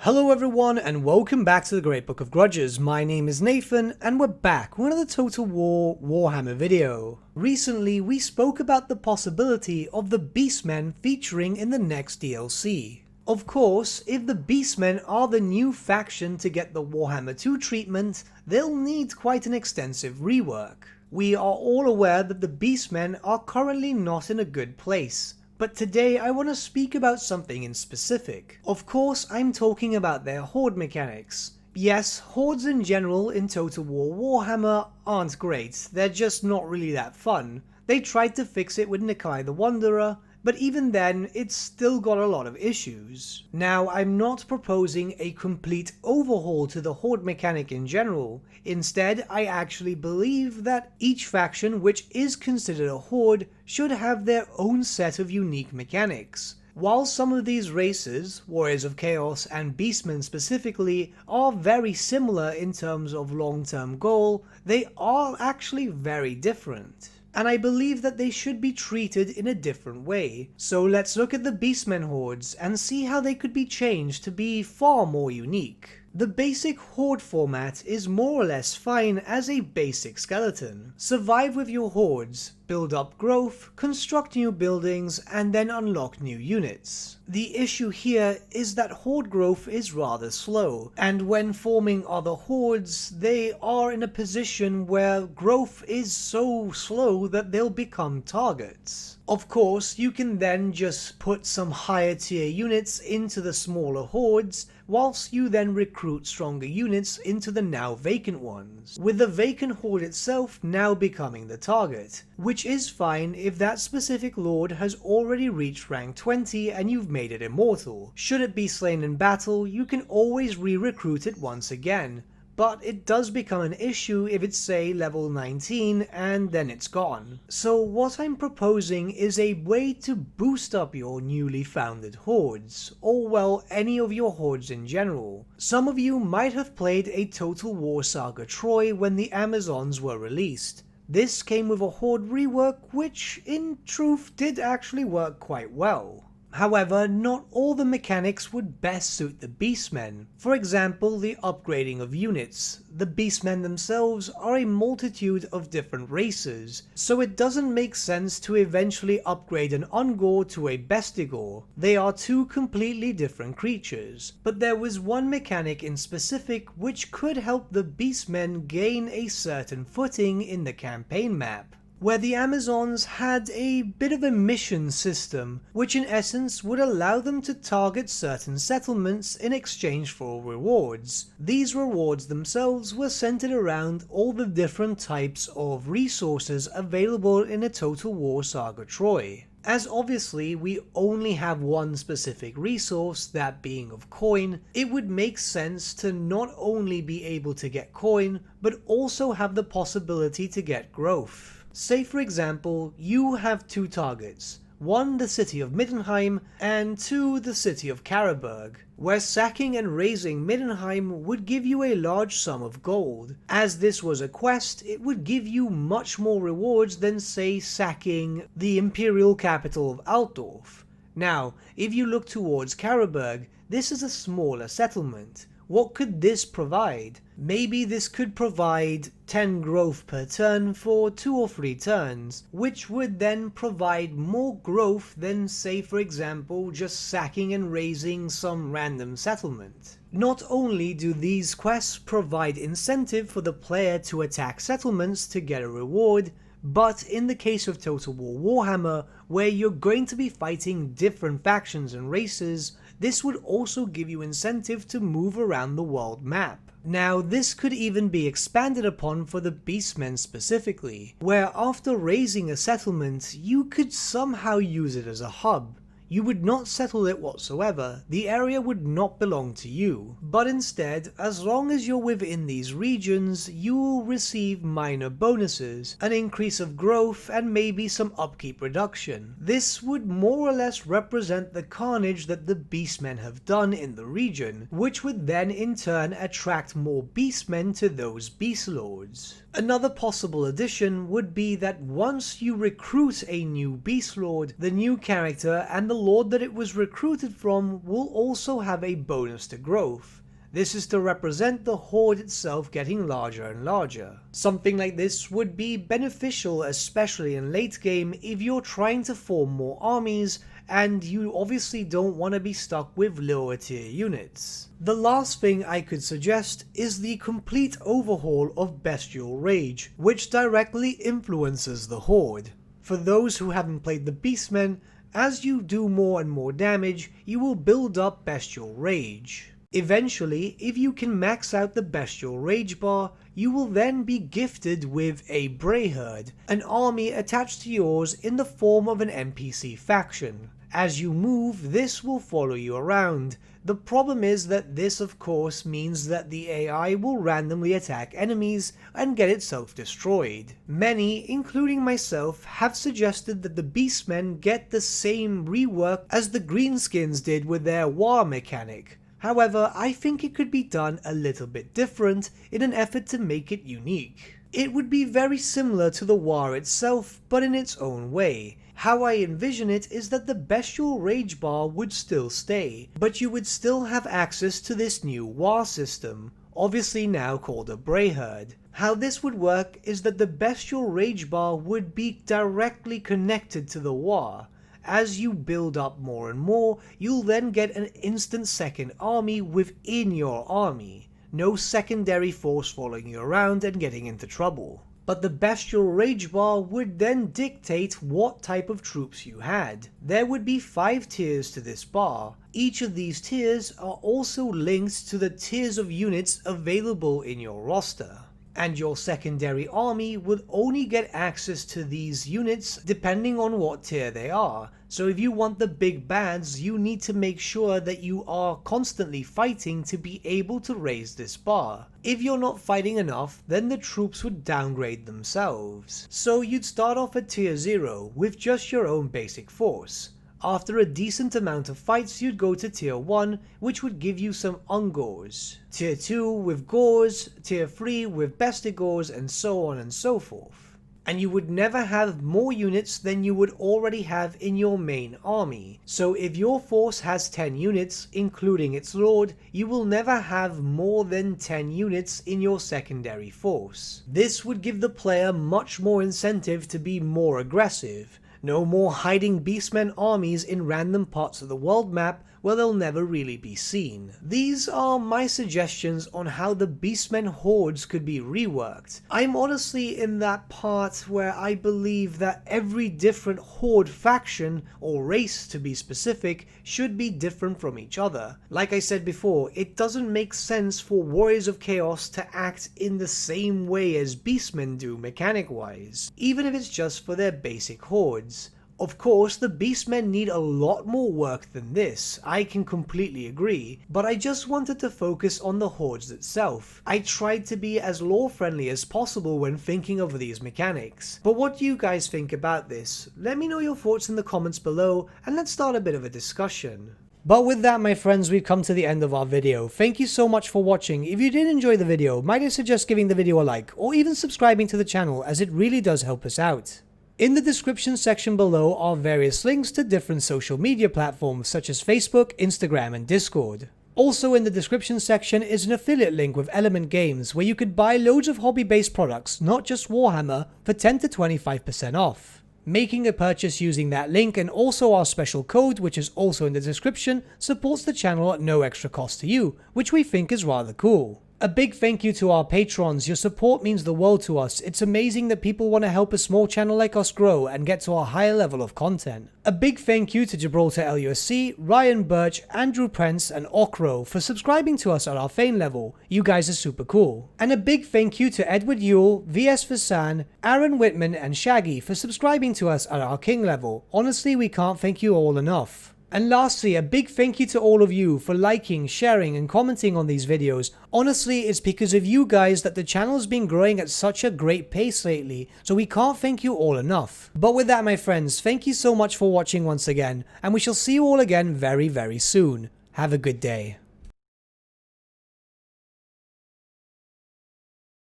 Hello everyone and welcome back to the Great Book of Grudges. My name is Nathan and we're back with another Total War Warhammer video. Recently we spoke about the possibility of the Beastmen featuring in the next DLC. Of course, if the Beastmen are the new faction to get the Warhammer 2 treatment, they'll need quite an extensive rework. We are all aware that the Beastmen are currently not in a good place. But today I want to speak about something in specific. Of course, I'm talking about their horde mechanics. Yes, hordes in general in Total War Warhammer aren't great, they're just not really that fun. They tried to fix it with Nakai the Wanderer, but even then, it's still got a lot of issues. Now, I'm not proposing a complete overhaul to the horde mechanic in general. Instead, I actually believe that each faction which is considered a horde should have their own set of unique mechanics. While some of these races, Warriors of Chaos and Beastmen specifically, are very similar in terms of long-term goal, they are actually very different. And I believe that they should be treated in a different way. So let's look at the Beastmen hordes and see how they could be changed to be far more unique. The basic horde format is more or less fine as a basic skeleton. Survive with your hordes, build up growth, construct new buildings, and then unlock new units. The issue here is that horde growth is rather slow, and when forming other hordes, they are in a position where growth is so slow that they'll become targets. Of course, you can then just put some higher tier units into the smaller hordes, whilst you then recruit stronger units into the now vacant ones, with the vacant horde itself now becoming the target, which is fine if that specific lord has already reached rank 20 and you've made it immortal. Should it be slain in battle, you can always re-recruit it once again. But it does become an issue if it's say level 19 and then it's gone. So what I'm proposing is a way to boost up your newly founded hordes, or well, any of your hordes in general. Some of you might have played a Total War Saga Troy when the Amazons were released. This came with a horde rework which in truth did actually work quite well. However, not all the mechanics would best suit the Beastmen. For example, the upgrading of units. The Beastmen themselves are a multitude of different races, so it doesn't make sense to eventually upgrade an Ungor to a Bestigor. They are two completely different creatures. But there was one mechanic in specific which could help the Beastmen gain a certain footing in the campaign map, where the Amazons had a bit of a mission system, which in essence would allow them to target certain settlements in exchange for rewards. These rewards themselves were centered around all the different types of resources available in a Total War Saga Troy. As obviously we only have one specific resource, that being of coin, it would make sense to not only be able to get coin, but also have the possibility to get growth. Say for example, you have two targets, one the city of Middenheim and two the city of Karaberg, where sacking and razing Middenheim would give you a large sum of gold. As this was a quest, it would give you much more rewards than say sacking the imperial capital of Altdorf. Now, if you look towards Karaberg, this is a smaller settlement. What could this provide? Maybe this could provide 10 growth per turn for 2 or 3 turns, which would then provide more growth than say for example just sacking and razing some random settlement. Not only do these quests provide incentive for the player to attack settlements to get a reward, but in the case of Total War Warhammer, where you're going to be fighting different factions and races, this would also give you incentive to move around the world map. Now, this could even be expanded upon for the Beastmen specifically, where after raising a settlement, you could somehow use it as a hub. You would not settle it whatsoever, the area would not belong to you, but instead, as long as you're within these regions, you will receive minor bonuses, an increase of growth and maybe some upkeep reduction. This would more or less represent the carnage that the Beastmen have done in the region, which would then in turn attract more Beastmen to those Beast Lords. Another possible addition would be that once you recruit a new Beast Lord, the new character and the lord that it was recruited from will also have a bonus to growth. This is to represent the horde itself getting larger and larger. Something like this would be beneficial, especially in late game if you're trying to form more armies and you obviously don't want to be stuck with lower tier units. The last thing I could suggest is the complete overhaul of Bestial Rage, which directly influences the horde. For those who haven't played the Beastmen, as you do more and more damage, you will build up Bestial Rage. Eventually, if you can max out the Bestial Rage bar, you will then be gifted with a Breherd, an army attached to yours in the form of an NPC faction. As you move, this will follow you around. The problem is that this of course means that the AI will randomly attack enemies and get itself destroyed. Many, including myself, have suggested that the Beastmen get the same rework as the Greenskins did with their war mechanic. However, I think it could be done a little bit different in an effort to make it unique. It would be very similar to the war itself, but in its own way. How I envision it is that the Bestial Rage bar would still stay, but you would still have access to this new war system, obviously now called a Breherd. How this would work is that the Bestial Rage bar would be directly connected to the war. As you build up more and more, you'll then get an instant second army within your army. No secondary force following you around and getting into trouble. But the Bestial Rage bar would then dictate what type of troops you had. There would be 5 tiers to this bar. Each of these tiers are also linked to the tiers of units available in your roster. And your secondary army would only get access to these units depending on what tier they are. So if you want the big bads, you need to make sure that you are constantly fighting to be able to raise this bar. If you're not fighting enough, then the troops would downgrade themselves. So you'd start off at tier 0 with just your own basic force. After a decent amount of fights, you'd go to tier 1, which would give you some Ungors, tier 2 with Gors, tier 3 with Bestigors, and so on and so forth. And you would never have more units than you would already have in your main army. So if your force has 10 units, including its lord, you will never have more than 10 units in your secondary force. This would give the player much more incentive to be more aggressive. No more hiding Beastmen armies in random parts of the world map where they'll never really be seen. These are my suggestions on how the Beastmen hordes could be reworked. I'm honestly in that part where I believe that every different horde faction, or race to be specific, should be different from each other. Like I said before, it doesn't make sense for Warriors of Chaos to act in the same way as Beastmen do mechanic-wise, even if it's just for their basic hordes. Of course, the Beastmen need a lot more work than this, I can completely agree, but I just wanted to focus on the hordes itself. I tried to be as lore-friendly as possible when thinking of these mechanics. But what do you guys think about this? Let me know your thoughts in the comments below, and let's start a bit of a discussion. But with that, my friends, we've come to the end of our video. Thank you so much for watching. If you did enjoy the video, might I suggest giving the video a like, or even subscribing to the channel, as it really does help us out. In the description section below are various links to different social media platforms such as Facebook, Instagram, and Discord. Also in the description section is an affiliate link with Element Games where you could buy loads of hobby-based products, not just Warhammer, for 10 to 25% off. Making a purchase using that link and also our special code, which is also in the description, supports the channel at no extra cost to you, which we think is rather cool. A big thank you to our patrons. Your support means the world to us. It's amazing that people want to help a small channel like us grow and get to a higher level of content. A big thank you to Gibraltar LUSC, Ryan Bertsche, Andrew Prince, and Okro for subscribing to us at our Fane level. You guys are super cool. And a big thank you to Edward Yule, VS Vasan, Aaron Whitman, and Shaggy for subscribing to us at our King level. Honestly, we can't thank you all enough. And lastly, a big thank you to all of you for liking, sharing, and commenting on these videos. Honestly, it's because of you guys that the channel's been growing at such a great pace lately, so we can't thank you all enough. But with that, my friends, thank you so much for watching once again, and we shall see you all again very, very soon. Have a good day.